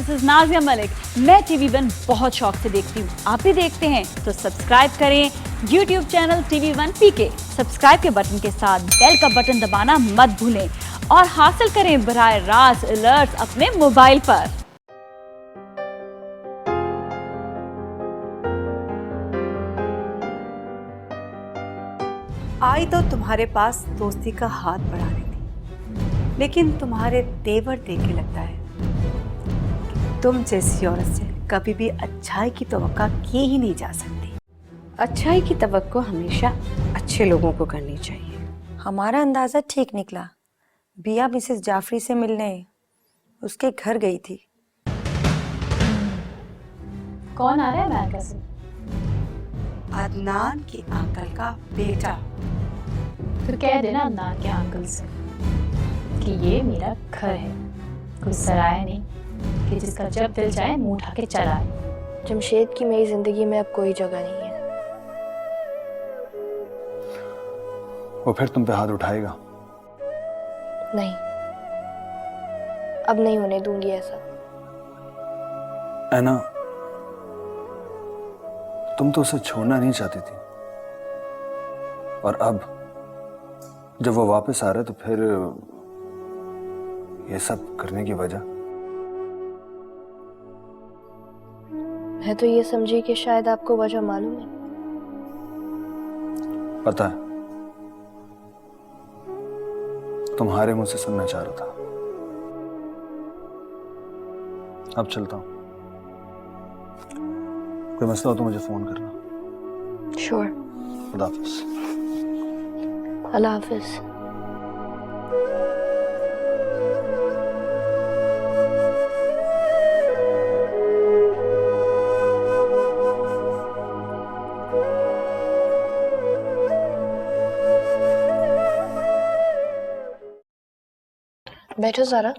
This is Nazia Malik. मैं TV1 बहुत शौक से देखती हूँ, आप भी देखते हैं तो सब्सक्राइब करें YouTube channel TV1 PK। Subscribe के बटन के साथ बेल का बटन दबाना मत भूलें और हासिल करें बराह रास्त अलर्ट्स अपने मोबाइल पर। आई तो तुम्हारे पास दोस्ती का हाथ बढ़ाने थी, लेकिन तुम्हारे तेवर देख के लगता है कि तुम जैसी औरत से कभी भी अच्छाई की तवक्को की ही नहीं जा सकती। अच्छाई की तवक्को हमेशा अच्छे लोगों को करनी चाहिए। हमारा अंदाज़ा ठीक निकला। बिया मिसेस जाफरी से मिलने उसके घर गई थी। कौन आ रहा है बैंक से? अदनान के अंकल का बेटा। फिर कह देना अदनान के अंकल से कि ये मेरा घर है, कोई सराय नहीं कि जिसका जब दिल चाहे मुंह उठा के चला आए। जमशेद की मेरी जिंदगी में अब कोई जगह नहीं है। वो फिर तुम पे हाथ उठाएगा? नहीं, अब नहीं होने दूंगी ऐसा। ऐना, तुम तो उसे छोड़ना नहीं चाहती थी, और अब जब वो वापस आ रहा है तो फिर ये सब करने की वजह? मैं तो ये समझी कि शायद आपको वजह मालूम है। पता है, तुम्हारे मुंह से सुनना चाह रहा था। अब चलता हूं, कोई मसला हो तो मुझे फोन करना। श्योर। खुदा हाफिज। अल्लाह हाफिज। बैठो ज़रा।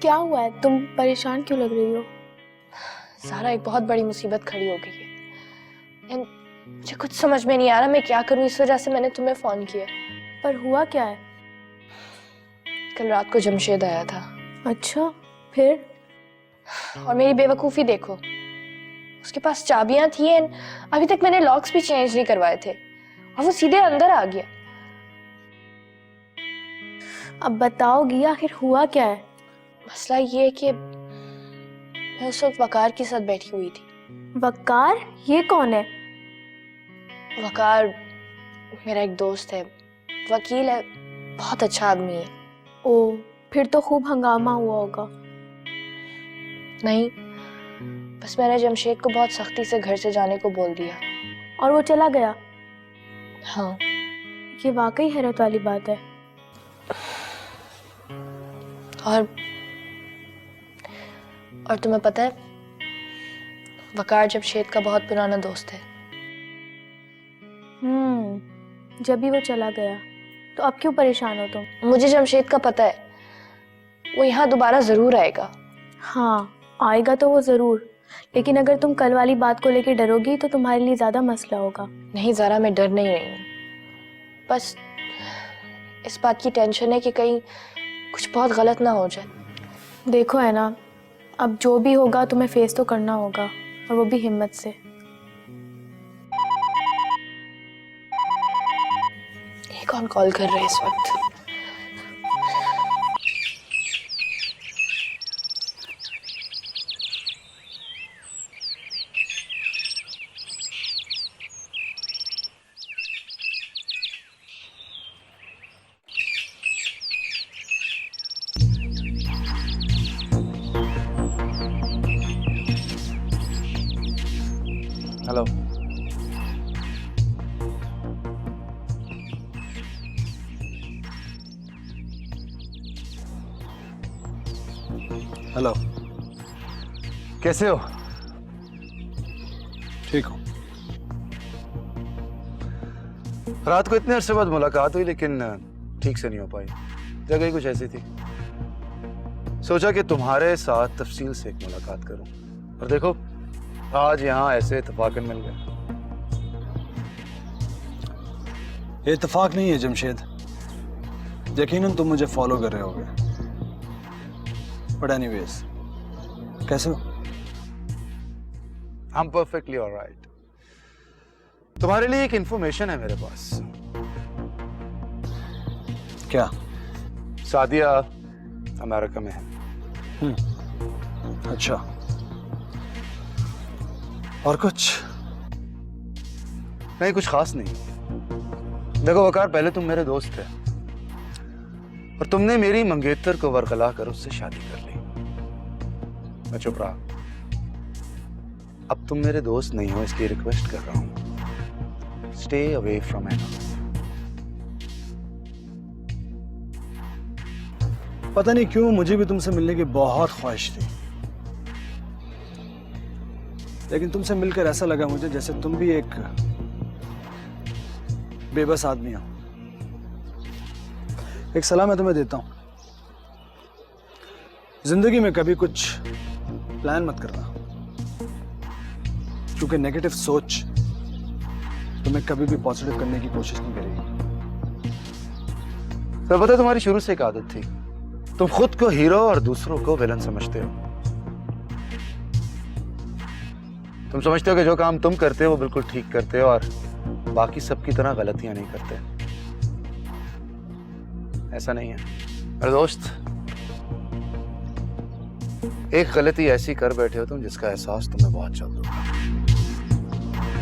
क्या हुआ है? तुम परेशान क्यों लग रही हो? ज़रा, एक बहुत बड़ी मुसीबत खड़ी हो गई है। मुझे कुछ समझ में नहीं आ रहा मैं क्या करूं, इस वजह से मैंने तुम्हें फोन किया। पर हुआ क्या है? कल रात को जमशेद आया था। अच्छा, फिर? और मेरी बेवकूफ़ी देखो, उसके पास चाबियां थी, अभी तक मैंने लॉक्स भी चेंज नहीं करवाए थे, और वो सीधे अंदर आ गया। अब बताओगी आखिर हुआ क्या है? मसला ये है कि मैं उस वक्त वकार के साथ बैठी हुई थी। वकार? ये कौन है? वकार मेरा एक दोस्त है, वकील है, बहुत अच्छा आदमी है। ओ, फिर तो खूब हंगामा हुआ होगा। नहीं, बस मैंने जमशेद को बहुत सख्ती से घर से जाने को बोल दिया। और वो चला गया? हाँ। ये वाकई हैरत वाली बात है। और तुम्हें पता है, वकार जमशेद का बहुत पुराना दोस्त है। जब भी वो चला गया तो अब क्यों परेशान हो तुम? मुझे जमशेद का पता है, वो यहाँ दोबारा जरूर आएगा। हाँ, आएगा तो वो जरूर, लेकिन अगर तुम कल वाली बात को लेकर डरोगी तो तुम्हारे लिए ज्यादा मसला होगा। नहीं ज़रा, मैं डर नहीं रही हूँ, बस इस बात की टेंशन है कि कहीं कुछ बहुत गलत ना हो जाए। देखो है ना, अब जो भी होगा तुम्हें फेस तो करना होगा, और वो भी हिम्मत से। ये कौन कॉल कर रहा है इस वक्त? हेलो। हेलो, कैसे हो? ठीक हूँ। रात को इतने अरसे बाद मुलाकात हुई, लेकिन ठीक से नहीं हो पाई। जगह ही कुछ ऐसी थी। सोचा कि तुम्हारे साथ तफसील से एक मुलाकात करूं, और देखो आज यहाँ ऐसे इत्तेफाकन मिल गया। ये इत्तेफाक नहीं है जमशेद, यकीनन तुम मुझे फॉलो कर रहे होगे। बट एनीवेज, कैसे हो? I'm perfectly all right. तुम्हारे लिए एक इंफॉर्मेशन है मेरे पास। क्या? सादिया अमेरिका में है। अच्छा, और कुछ? नहीं, कुछ खास नहीं। देखो वकार, पहले तुम मेरे दोस्त थे और तुमने मेरी मंगेतर को वरगला कर उससे शादी कर ली। मैं चुप रहा। अब तुम मेरे दोस्त नहीं हो, इसलिए रिक्वेस्ट कर रहा हूं, स्टे अवे फ्रॉम एना। पता नहीं क्यों मुझे भी तुमसे मिलने की बहुत ख्वाहिश थी, लेकिन तुमसे मिलकर ऐसा लगा मुझे जैसे तुम भी एक बेबस आदमी हो। एक सलाह मैं तुम्हें देता हूं, जिंदगी में कभी कुछ प्लान मत करना, क्योंकि नेगेटिव सोच तुम्हें कभी भी पॉजिटिव करने की कोशिश नहीं करेगी। तो पता है, तुम्हारी शुरू से एक आदत थी, तुम खुद को हीरो और दूसरों को विलन समझते हो। तुम समझते हो कि जो काम तुम करते हो वो बिल्कुल ठीक करते हो और बाकी सबकी तरह गलतियां नहीं करते। ऐसा नहीं है मेरे दोस्त। एक गलती ऐसी कर बैठे हो तुम जिसका एहसास तुम्हें बहुत जल्द होगा।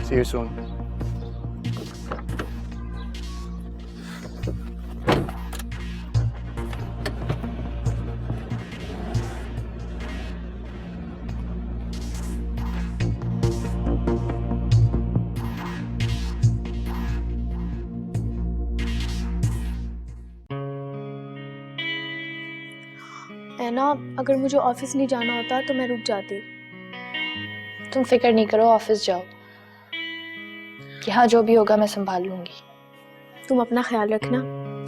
See you soon. ऐना, अगर मुझे ऑफिस नहीं जाना होता तो मैं रुक जाती। तुम फिक्र नहीं करो, ऑफिस जाओ, यहाँ जो भी होगा मैं संभाल लूंगी। तुम अपना ख्याल रखना,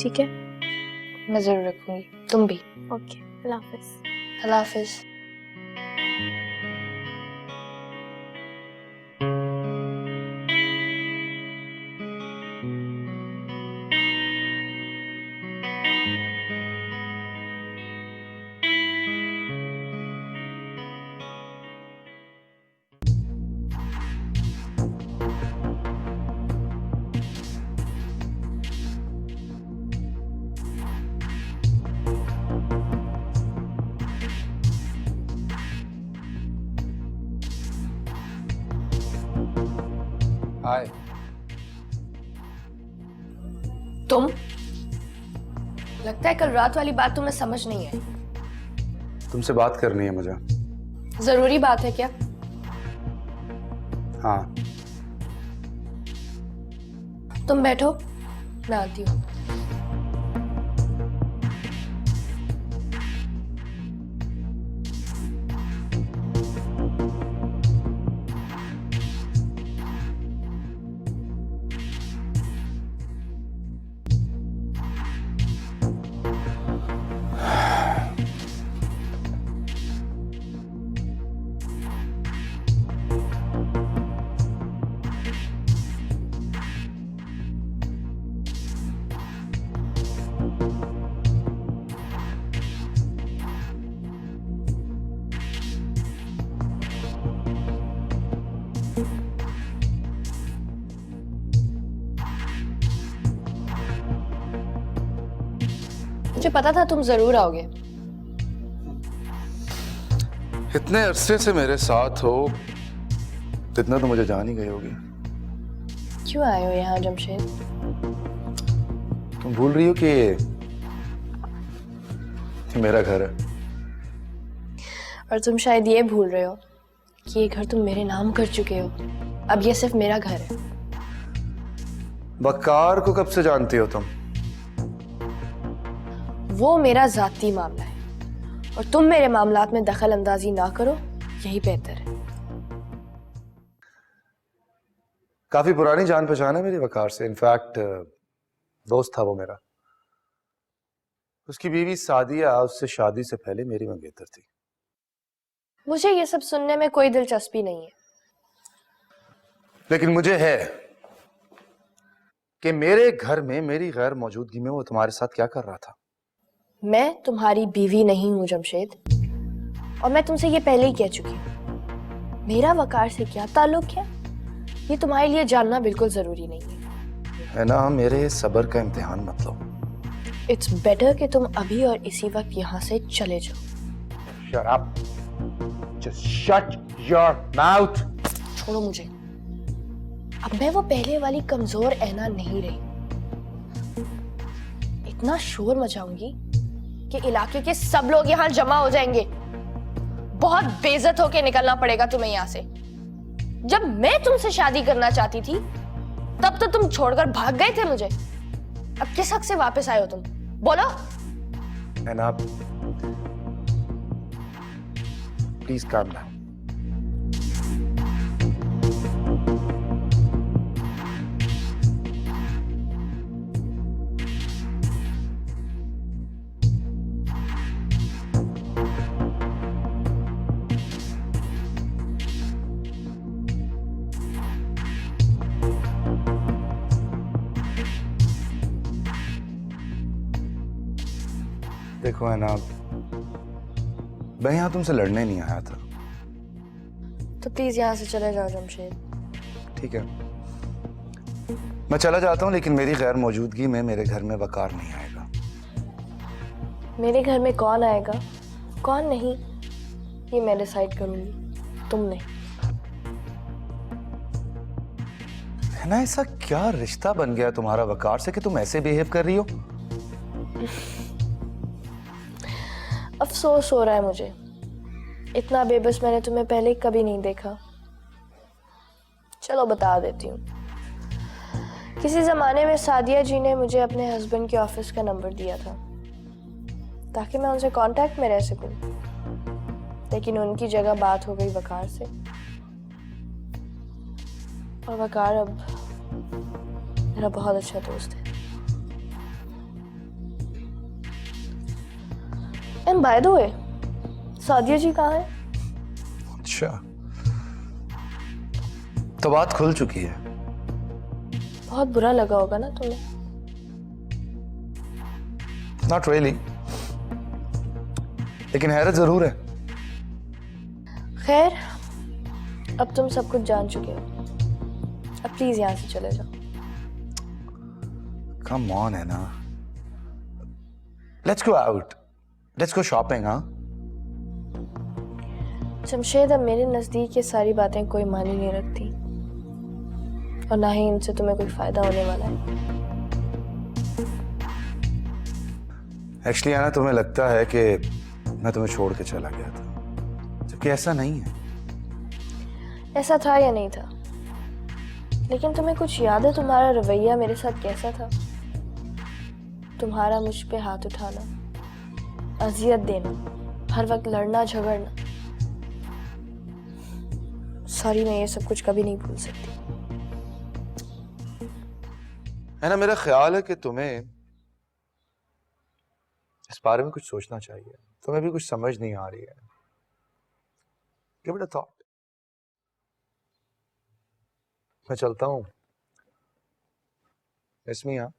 ठीक है? मैं जरूर रखूंगी, तुम भी। ओके, अल्लाह हाफिज। अल्लाह हाफिज। हाय। तुम, लगता है कल रात वाली बात तुम्हें समझ नहीं आई। तुमसे बात करनी है मुझे। जरूरी बात है क्या? हाँ। तुम बैठो, मैं आती हूँ। मुझे पता था तुम जरूर आओगे। इतने अरसे से मेरे साथ हो, इतना तो मुझे जान ही गई होगी। क्यों आए हो यहाँ जमशेद? तुम भूल रही हो कि ये मेरा घर है। और तुम शायद ये भूल रहे हो कि ये घर तुम मेरे नाम कर चुके हो। अब ये सिर्फ मेरा घर है। वकार को कब से जानती हो तुम? वो मेरा जाती मामला है और तुम मेरे मामलात में दखल अंदाजी ना करो, यही बेहतर है। काफी पुरानी जान पहचान है मेरी वकार से। इनफैक्ट दोस्त था वो मेरा। उसकी बीवी सादिया उससे शादी से पहले मेरी मंगेतर थी। मुझे ये सब सुनने में कोई दिलचस्पी नहीं है। लेकिन मुझे है। कि मेरे घर में मेरी गैर मौजूदगी में वो तुम्हारे साथ क्या कर रहा था। मैं तुम्हारी बीवी नहीं हूं जमशेद, और मैं तुमसे ये पहले ही कह चुकी हूँ। मेरा वकार से क्या ताल्लुक है ये तुम्हारे लिए जानना बिल्कुल जरूरी नहीं है ना। मेरे सब्र का इम्तिहान मत लो। इट्स बेटर कि तुम अभी और इसी वक्त यहाँ से चले जाओ। Shut up. Just shut your mouth. छोड़ो मुझे। अब मैं वो पहले वाली कमजोर ऐना नहीं रही। इतना शोर मचाऊंगी कि इलाके के सब लोग यहाँ जमा हो जाएंगे। बहुत बेइज्जत होके निकलना पड़ेगा तुम्हें यहाँ से। जब मैं तुमसे शादी करना चाहती थी तब तो तुम छोड़कर भाग गए थे मुझे। अब किस हक से वापस आए हो तुम? बोलो। Anna, please calm down. देखो है ना, मैं यहाँ तुमसे लड़ने नहीं आया था। तो प्लीज यहाँ से चले जाओ जमशेद। ठीक है, मैं चला जाता हूँ, लेकिन मेरी गैर मौजूदगी में मेरे घर में वकार नहीं आएगा। मेरे घर में कौन आएगा कौन नहीं ये मैं डिसाइड करूंगी, तुम नहीं। है ना, ऐसा क्या रिश्ता बन गया तुम्हारा वकार से कि तुम ऐसे बिहेव कर रही हो? अफसोस हो रहा है मुझे, इतना बेबस मैंने तुम्हें पहले कभी नहीं देखा। चलो बता देती हूँ। किसी जमाने में सादिया जी ने मुझे अपने हस्बैंड के ऑफिस का नंबर दिया था ताकि मैं उनसे कांटेक्ट में रह सकूं, लेकिन उनकी जगह बात हो गई वकार से, और वकार अब मेरा बहुत अच्छा दोस्त है। And by the way, Sadiya ji कहाँ है? अच्छा, तो बात खुल चुकी है। बहुत बुरा लगा होगा ना तुम्हें? नॉट रियली, लेकिन हैरत जरूर है। खैर, अब तुम सब कुछ जान चुके हो, अब प्लीज यहाँ से चले जाओ। कम ऑन है ना, let's go out, let's go shopping. हाँ जमशेद, अब मेरे नजदीक ये सारी बातें कोई मानी नहीं रखती, और ना ही इनसे तुम्हें कोई फायदा होने वाला है। एक्चुअली आना, तुम्हें लगता है कि मैं तुम्हें छोड़ के चला गया था, जबकि ऐसा नहीं है। ऐसा था या नहीं था, लेकिन तुम्हें कुछ याद है तुम्हारा रवैया मेरे साथ कैसा था? तुम्हारा मुझ पे हाथ उठाना, अजियत देना, हर वक्त लड़ना झगड़ना। सॉरी, मैं ये सब कुछ कभी नहीं भूल सकती। है ना, मेरा ख्याल है कि तुम्हें इस बारे में कुछ सोचना चाहिए। तुम्हें भी कुछ समझ नहीं आ रही है। Give it a thought. मैं चलता हूं। इसमें यहाँ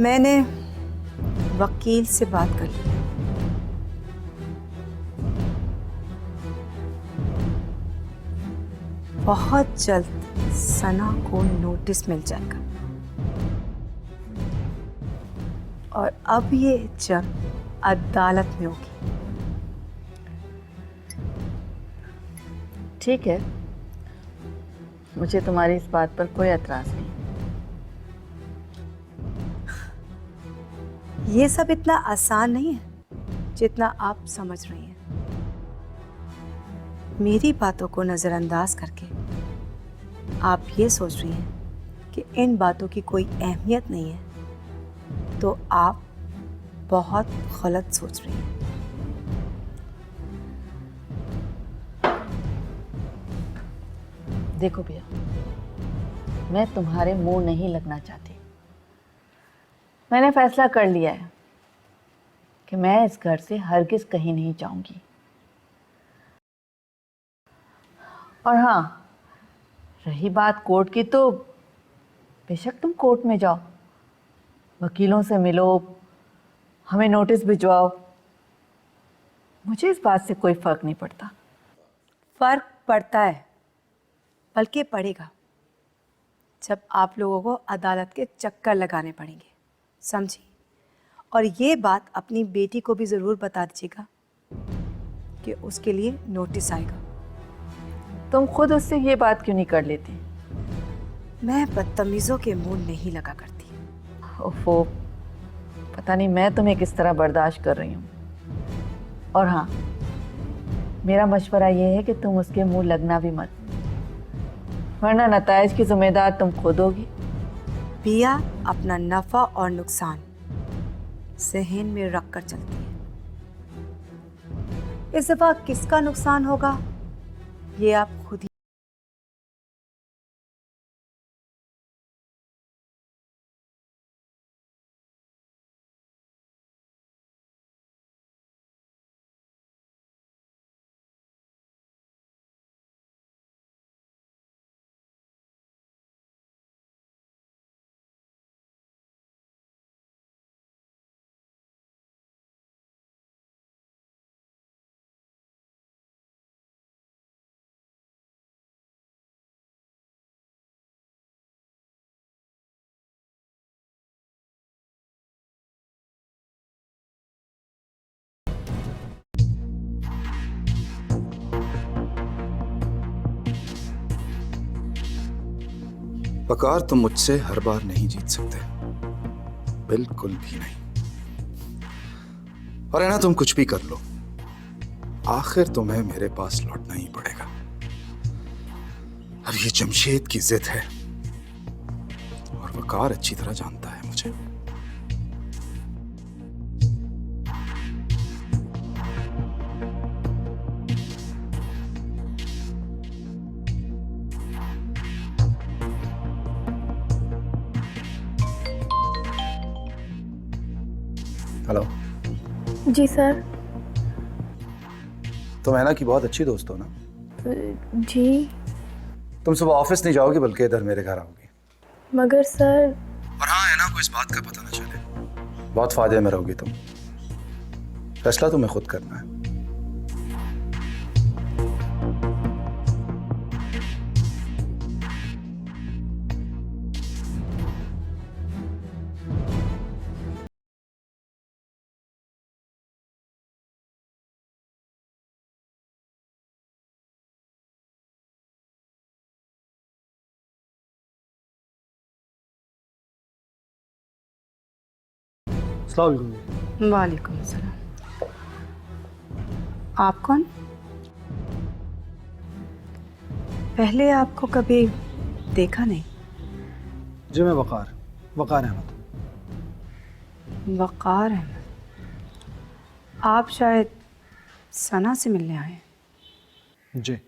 मैंने वकील से बात कर ली। बहुत जल्द सना को नोटिस मिल जाएगा, और अब ये जंग अदालत में होगी। ठीक है, मुझे तुम्हारी इस बात पर कोई एतराज नहीं। ये सब इतना आसान नहीं है जितना आप समझ रही हैं। मेरी बातों को नज़रअंदाज करके आप ये सोच रही हैं कि इन बातों की कोई अहमियत नहीं है, तो आप बहुत गलत सोच रही हैं। देखो भैया, मैं तुम्हारे मुंह नहीं लगना चाहती। मैंने फैसला कर लिया है कि मैं इस घर से हरगिज कहीं नहीं जाऊंगी। और हाँ, रही बात कोर्ट की, तो बेशक तुम कोर्ट में जाओ, वकीलों से मिलो, हमें नोटिस भिजवाओ, मुझे इस बात से कोई फर्क नहीं पड़ता। फर्क पड़ता है, बल्कि पड़ेगा, जब आप लोगों को अदालत के चक्कर लगाने पड़ेंगे, समझी? और ये बात अपनी बेटी को भी ज़रूर बता दीजिएगा कि उसके लिए नोटिस आएगा। तुम खुद उससे ये बात क्यों नहीं कर लेती? मैं बदतमीज़ों के मुंह नहीं लगा करती। ओफो, पता नहीं मैं तुम्हें किस तरह बर्दाश्त कर रही हूँ। और हाँ, मेरा मशवरा ये है कि तुम उसके मुंह लगना भी मत, वरना नताइज की जिम्मेदार तुम खुद होगी। पिया अपना नफ़ा और नुकसान ज़हन में रख कर चलती है। इस दफ़ा किसका नुकसान होगा ये आप खुद ही। वकार, तुम मुझसे हर बार नहीं जीत सकते, बिल्कुल भी नहीं। और है ना, तुम कुछ भी कर लो, आखिर तुम्हें मेरे पास लौटना ही पड़ेगा। अब ये जमशेद की जिद है, और वकार अच्छी तरह जानता है मुझे। हेलो जी सर। तुम हैना की बहुत अच्छी दोस्त हो ना? जी। तुम सुबह ऑफिस नहीं जाओगी, बल्कि इधर मेरे घर आओगी। मगर सर। और हाँ, हैना को इस बात का पता ना चले। बहुत फायदे में रहोगी तुम, फैसला तुम्हें खुद करना है। वालेकुम सलाम। आप कौन? पहले आपको कभी देखा नहीं। जी मैं वकार अहमद। वकार अहमद, आप शायद सना से मिलने आए हैं। जी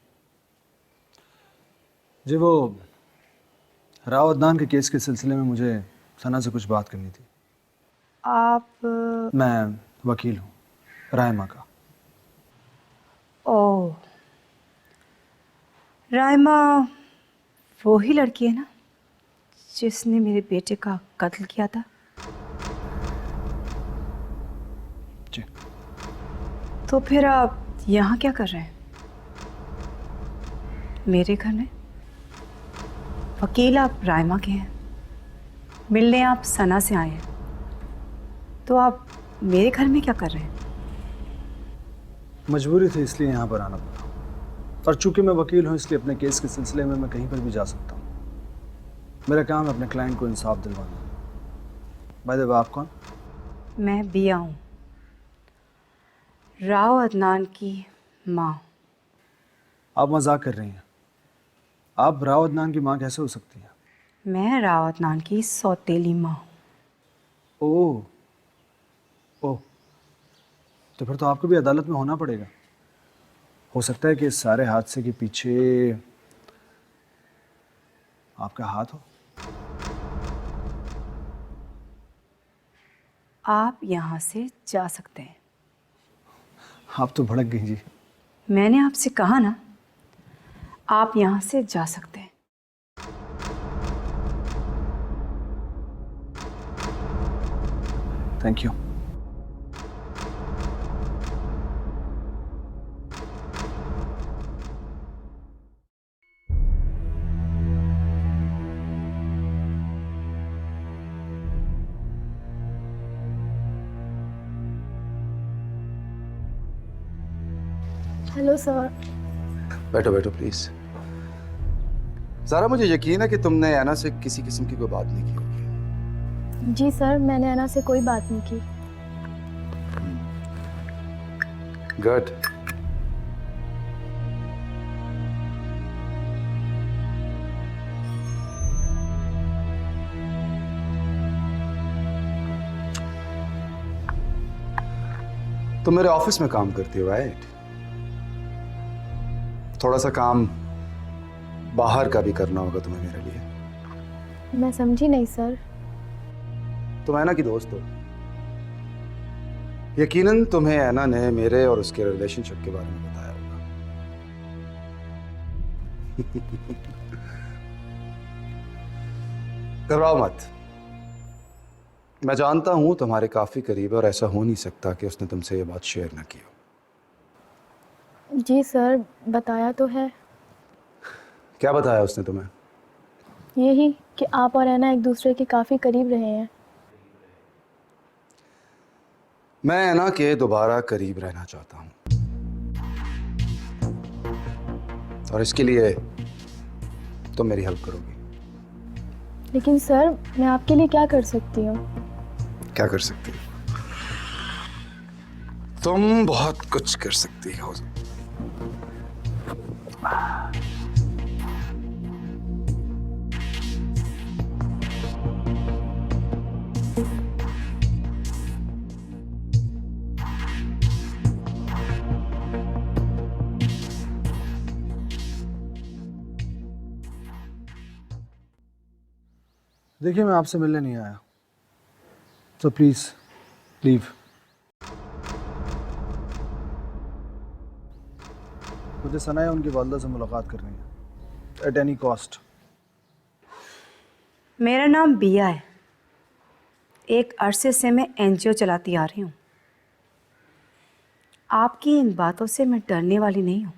वो राव अदनान के केस के सिलसिले में मुझे सना से कुछ बात करनी थी। आप? मैं वकील हूँ रायमा का। ओह, रायमा वो ही लड़की है ना जिसने मेरे बेटे का कत्ल किया था? जी। तो फिर आप यहाँ क्या कर रहे हैं मेरे घर में? वकील आप रायमा के हैं, मिलने आप सना से आए हैं, तो आप मेरे घर में क्या कर रहे हैं? मजबूरी थी इसलिए यहाँ पर आना पड़ा, और चूंकि मैं वकील हूँ इसलिए अपने केस के सिलसिले में मैं कहीं पर भी जा सकता हूँ। मेरा काम है अपने क्लाइंट को इंसाफ दिलवाना। बाय द वे, आप कौन? मैं बिया हूँ, राव अदनान की माँ। आप मजाक कर रही हैं। आप राव अदनान की माँ कैसे हो सकती हैं? मैं राव अदनान की सौतेली माँ हूँ। ओह ओह, तो फिर तो आपको भी अदालत में होना पड़ेगा। हो सकता है कि इस सारे हादसे के पीछे आपका हाथ हो। आप यहाँ से जा सकते हैं। आप तो भड़क गई जी। मैंने आपसे कहा ना, आप यहाँ से जा सकते हैं। Thank you. Hello sir. बैठो बैठो प्लीज। ज़ारा, मुझे यकीन है कि तुमने ऐना से किसी किस्म की कोई बात नहीं की होगी। जी सर, मैंने ऐना से कोई बात नहीं की। गुड। तुम मेरे ऑफिस में काम करती हो, राइट? थोड़ा सा काम बाहर का भी करना होगा तुम्हें मेरे लिए। मैं समझी नहीं सर। तुम ऐना की दोस्त हो। यकीनन तुम्हें ऐना ने मेरे और उसके रिलेशनशिप के बारे में बताया होगा। घबराओ मत। मैं जानता हूं तुम्हारे काफी करीब है और ऐसा हो नहीं सकता कि उसने तुमसे ये बात शेयर ना की हो। जी सर, बताया तो है। क्या बताया उसने तुम्हें? यही कि आप और ऐना एक दूसरे के काफ़ी करीब रहे हैं। मैं ऐना के दोबारा करीब रहना चाहता हूं और इसके लिए तुम मेरी हेल्प करोगी। लेकिन सर, मैं आपके लिए क्या कर सकती हूँ? क्या कर सकती हो? तुम बहुत कुछ कर सकती हो। देखिए, मैं आपसे मिलने नहीं आया, तो प्लीज लीव। मुझे सना या उनकी वालदा से मुलाकात करनी है, एट एनी कॉस्ट। मेरा नाम बिया है। एक अरसे से मैं एनजीओ चलाती आ रही हूँ। आपकी इन बातों से मैं डरने वाली नहीं हूँ।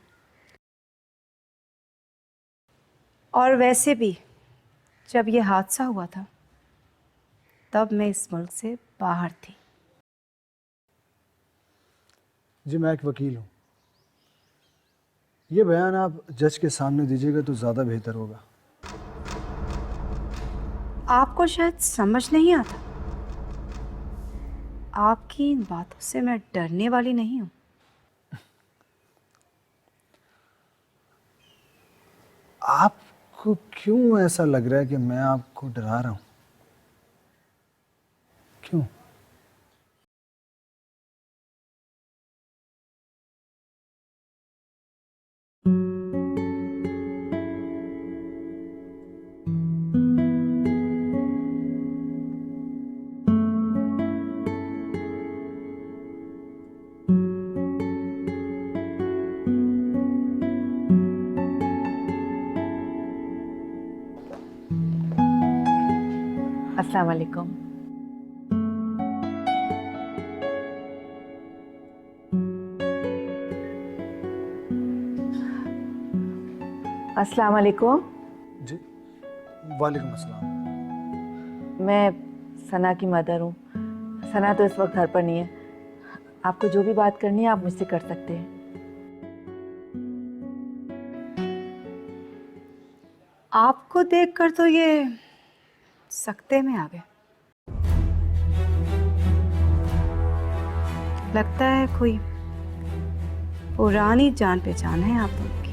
और वैसे भी जब ये हादसा हुआ था तब मैं इस मुल्क से बाहर थी। जी, मैं एक वकील हूँ। ये बयान आप जज के सामने दीजिएगा तो ज़्यादा बेहतर होगा। आपको शायद समझ नहीं आता। आपकी इन बातों से मैं डरने वाली नहीं हूँ। आपको क्यों ऐसा लग रहा है कि मैं आपको डरा रहा हूँ? क्यों? अस्सलाम वालेकुम। अस्सलाम वालेकुम। जी, वालेकुम अस्सलाम। मैं सना की मदर हूँ। सना तो इस वक्त घर पर नहीं है। आपको जो भी बात करनी है आप मुझसे कर सकते हैं। आपको देखकर तो ये सकते में आ गए। लगता है कोई पुरानी जान पहचान है आप दोनों की।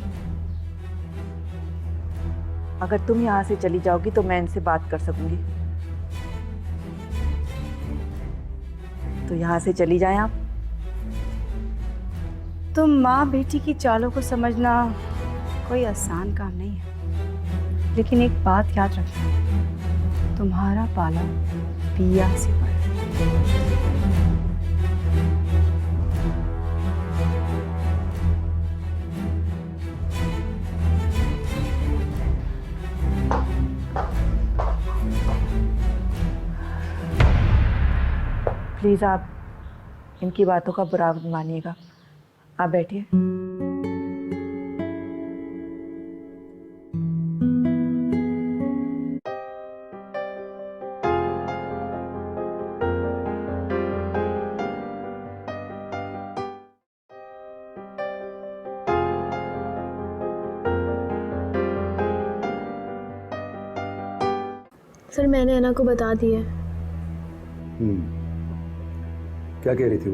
अगर तुम यहाँ से चली जाओगी तो मैं इनसे बात कर सकूंगी। तो यहाँ से चली जाएं आप। तुम माँ बेटी की चालों को समझना कोई आसान काम नहीं है, लेकिन एक बात याद रखना, तुम्हारा पाला पिया से पड़ा है। प्लीज़ आप इनकी बातों का बुरा मत मानिएगा। आप बैठिए। सर मैंने अना को बता दिया। क्या कह रही थी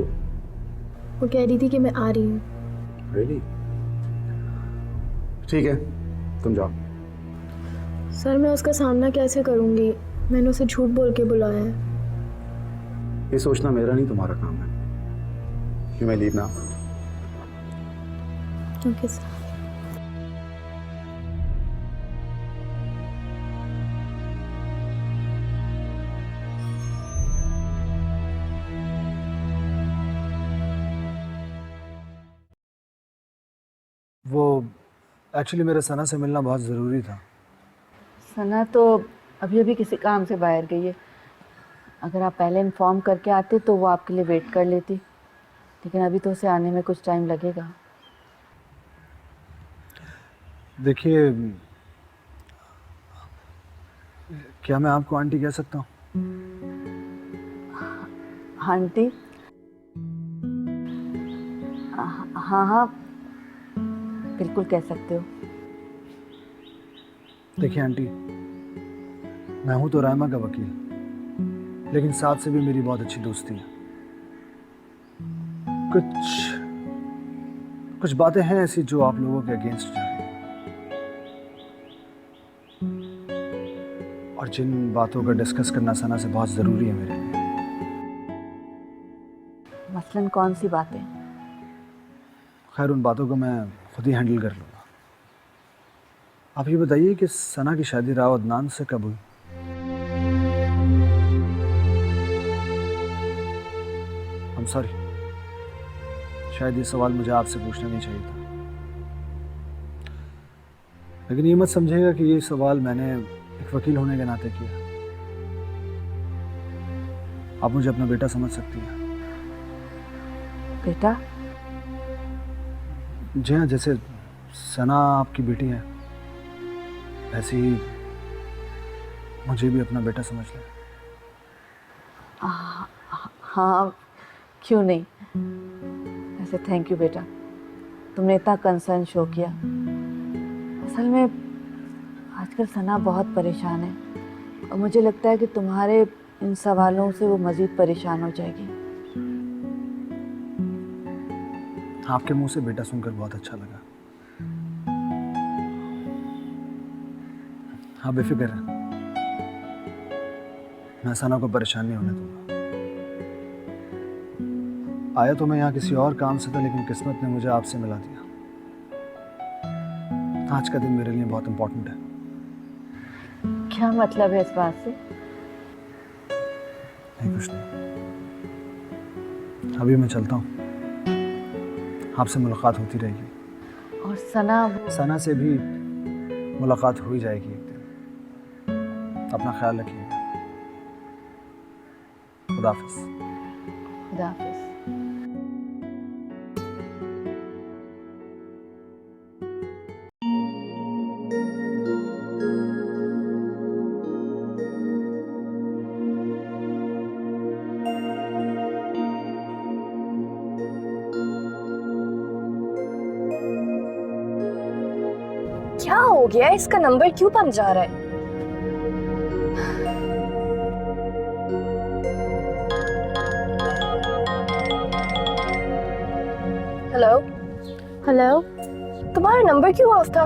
वो कह रही थी कि मैं आ रही हूँ। Really? ठीक है, तुम जाओ। सर मैं उसका सामना कैसे करूँगी? मैंने उसे झूठ बोल के बुलाया है। ये सोचना मेरा नहीं तुम्हारा काम है। You may leave now. Okay sir. वो एक्चुअली मेरे सना से मिलना बहुत ज़रूरी था। सना तो अभी अभी किसी काम से बाहर गई है। अगर आप पहले इन्फॉर्म करके आते तो वो आपके लिए वेट कर लेती, लेकिन अभी तो उसे आने में कुछ टाइम लगेगा। देखिए, क्या मैं आपको आंटी कह सकता हूँ? आंटी? हाँ हाँ बिल्कुल कह सकते हो। देखिए आंटी, मैं हूँ तो रायमा का वकील, लेकिन साथ से भी मेरी बहुत अच्छी दोस्ती है। कुछ बातें हैं ऐसी जो आप लोगों के अगेंस्ट जा रही हैं, और जिन बातों का डिस्कस करना सना से बहुत ज़रूरी है मेरे लिए। मसलन कौन सी बातें? खैर, उन बातों को मैं खुद ही हैंडल कर लूँगा। आप ये बताइए कि सना की शादी राव अदनान से कब हुई? I'm sorry, शायद ये सवाल मुझे आपसे पूछना नहीं चाहिए था, लेकिन ये मत समझिएगा कि ये सवाल मैंने एक वकील होने के नाते किया। आप मुझे अपना बेटा समझ सकती हैं। बेटा? जी हाँ, जैसे सना आपकी बेटी है, ऐसे ही मुझे भी अपना बेटा समझ लें। हाँ क्यों नहीं। ऐसे थैंक यू बेटा, तुमने इतना कंसर्न शो किया। असल में आजकल सना बहुत परेशान है और मुझे लगता है कि तुम्हारे इन सवालों से वो मज़ीद परेशान हो जाएगी। आपके मुंह से बेटा सुनकर बहुत अच्छा लगा। हाँ बेफिक्र है, मैं सना को परेशान नहीं होने दूंगा। आया तो मैं यहाँ किसी और काम से था, लेकिन किस्मत ने मुझे आपसे मिला दिया। आज का दिन मेरे लिए बहुत इंपॉर्टेंट है। क्या मतलब है इस बात से? नहीं, कुछ नहीं। अभी मैं चलता हूँ, आपसे मुलाकात होती रहेगी। और सना से भी मुलाकात हो ही जाएगी एक दिन। अपना ख्याल रखिएगा। खुदा हाफिज़। खुदा हाफिज़। क्या हो गया? इसका नंबर क्यों बंद जा रहा है? Hello, hello. तुम्हारा नंबर क्यों ऑफ था?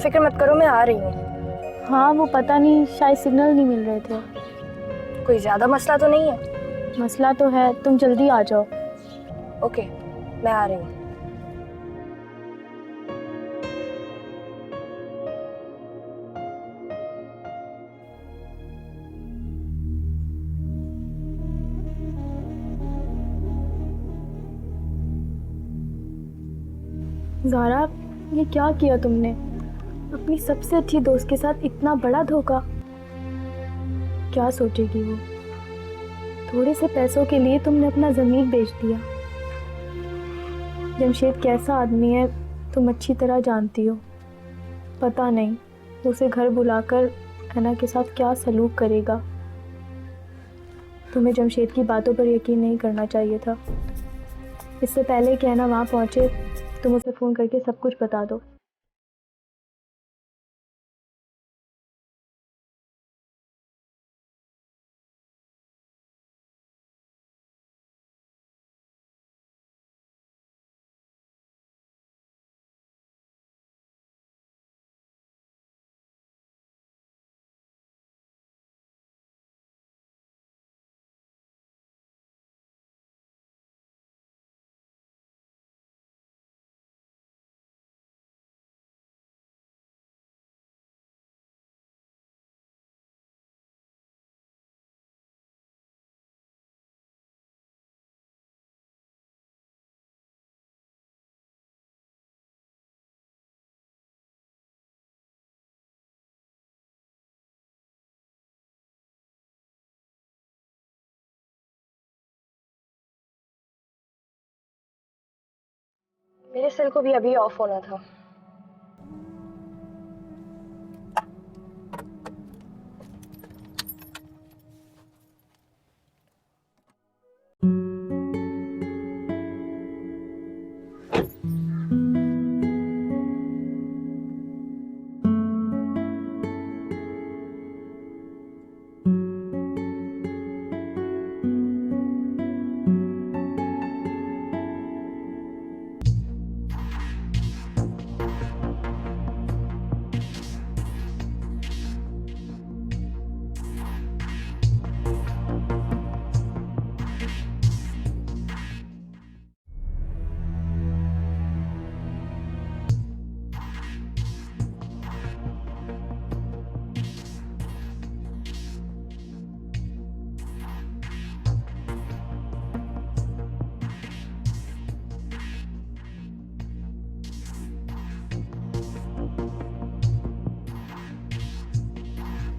फिक्र मत करो, मैं आ रही हूँ। हाँ, वो पता नहीं, शायद सिग्नल नहीं मिल रहे थे। कोई ज्यादा मसला तो नहीं है? मसला तो है, तुम जल्दी आ जाओ। ओके, मैं आ रही हूँ। ज़ारा, ये क्या किया तुमने? अपनी सबसे अच्छी दोस्त के साथ इतना बड़ा धोखा। क्या सोचेगी वो? थोड़े से पैसों के लिए तुमने अपना ज़मीर बेच दिया। जमशेद कैसा आदमी है तुम अच्छी तरह जानती हो। पता नहीं उसे घर बुलाकर अना के साथ क्या सलूक करेगा। तुम्हें जमशेद की बातों पर यकीन नहीं करना चाहिए था। इससे पहले कि अना वहाँ पहुँचे तुम उसे फ़ोन करके सब कुछ बता दो। मेरे सेल को भी अभी ऑफ होना था।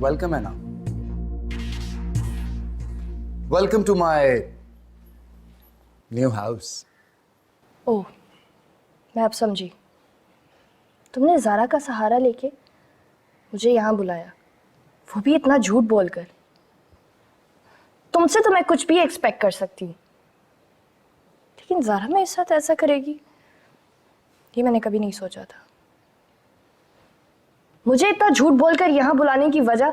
Welcome, Anna. Welcome to my new house. ओह, मैं अब समझी। तुमने ज़ारा का सहारा लेके मुझे यहाँ बुलाया, वो भी इतना झूठ बोलकर। तुमसे तो मैं कुछ भी एक्सपेक्ट कर सकती हूँ, लेकिन ज़ारा मेरे साथ ऐसा करेगी ये मैंने कभी नहीं सोचा था। मुझे इतना झूठ बोलकर यहाँ बुलाने की वजह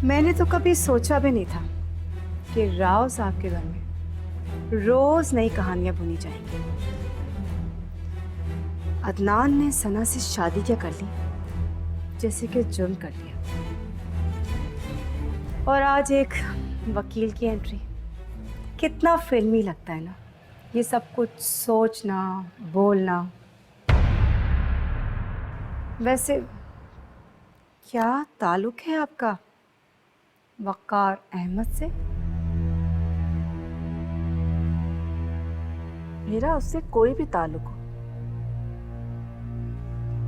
मैंने तो कभी सोचा भी नहीं था कि राव साहब के घर में रोज नई कहानियां बुनी जाएंगी। अदनान ने सना से शादी क्या कर ली जैसे कि जुर्म कर लिया, और आज एक वकील की एंट्री। कितना फिल्मी लगता है ना ये सब कुछ सोचना बोलना। वैसे क्या ताल्लुक है आपका वक़ार अहमद से? मेरा उससे कोई भी ताल्लुक हो,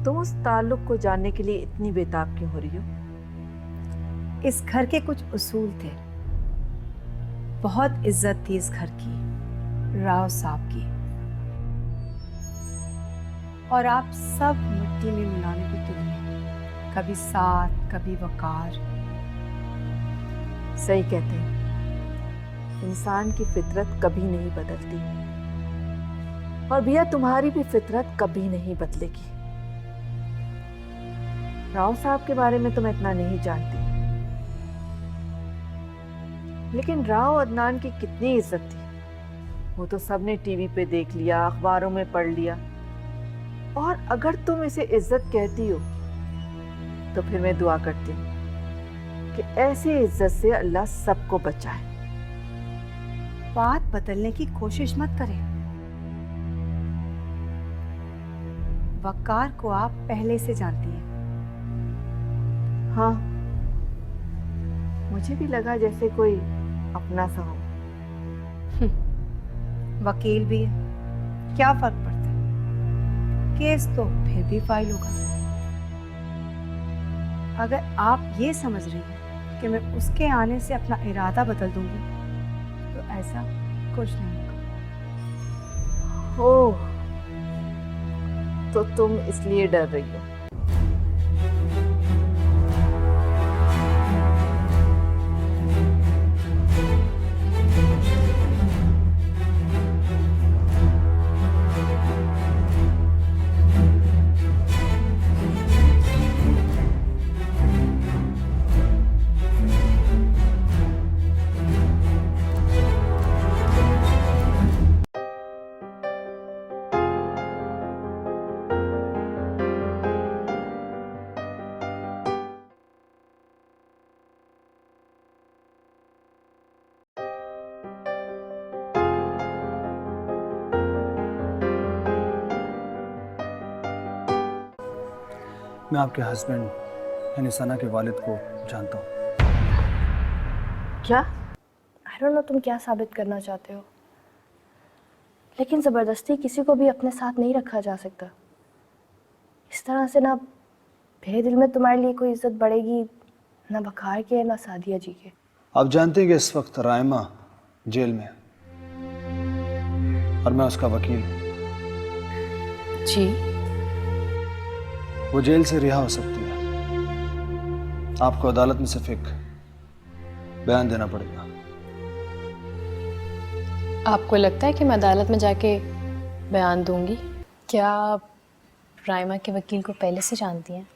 तुम उस ताल्लुक को जानने के लिए इतनी बेताब क्यों हो रही हो? इस घर के कुछ उसूल थे, बहुत इज्जत थी इस घर की, राव साहब की, और आप सब मिट्टी में मिलाने को तुले, कभी साथ कभी वकार। सही कहते हैं, इंसान की फितरत कभी नहीं बदलती, और भैया तुम्हारी भी फितरत कभी नहीं बदलेगी। राव साहब के बारे में तो मैं इतना नहीं जानती, लेकिन राव अदनान की कितनी इज्जत थी वो तो सबने टीवी पे देख लिया, अखबारों में पढ़ लिया। और अगर तुम इसे इज्जत कहती हो तो फिर मैं दुआ करती हूँ कि ऐसी इज्जत से अल्लाह सबको बचाए। बात बदलने की कोशिश मत करें। वकार को आप पहले से जानती हैं। हाँ, मुझे भी लगा जैसे कोई अपना सा हो। वकील भी है, क्या फर्क पड़ता है, केस तो फिर भी फाइल होगा। अगर आप ये समझ रही हैं कि मैं उसके आने से अपना इरादा बदल दूंगी तो ऐसा कुछ नहीं होगा। ओह, तो तुम इसलिए डर रही हो? मैं आपके हस्बैंड यानी सना के वालिद को जानता हूँ। क्या? आई डोंट नो तुम क्या साबित करना चाहते हो, लेकिन ज़बरदस्ती किसी को भी अपने साथ नहीं रखा जा सकता। इस तरह से ना मेरे दिल में तुम्हारे लिए कोई इज्जत बढ़ेगी, ना बखार के ना सादिया जी के। आप जानते हैं कि इस वक्त रायमा जेल में है और मैं उसका वकील हूँ। जी, वो जेल से रिहा हो सकती है। आपको अदालत में सिर्फ एक बयान देना पड़ेगा। आपको लगता है कि मैं अदालत में जाके बयान दूंगी? क्या आप रायमा के वकील को पहले से जानती हैं?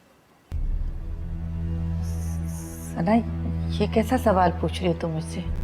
सना, ये कैसा सवाल पूछ रही हो तुम मुझसे?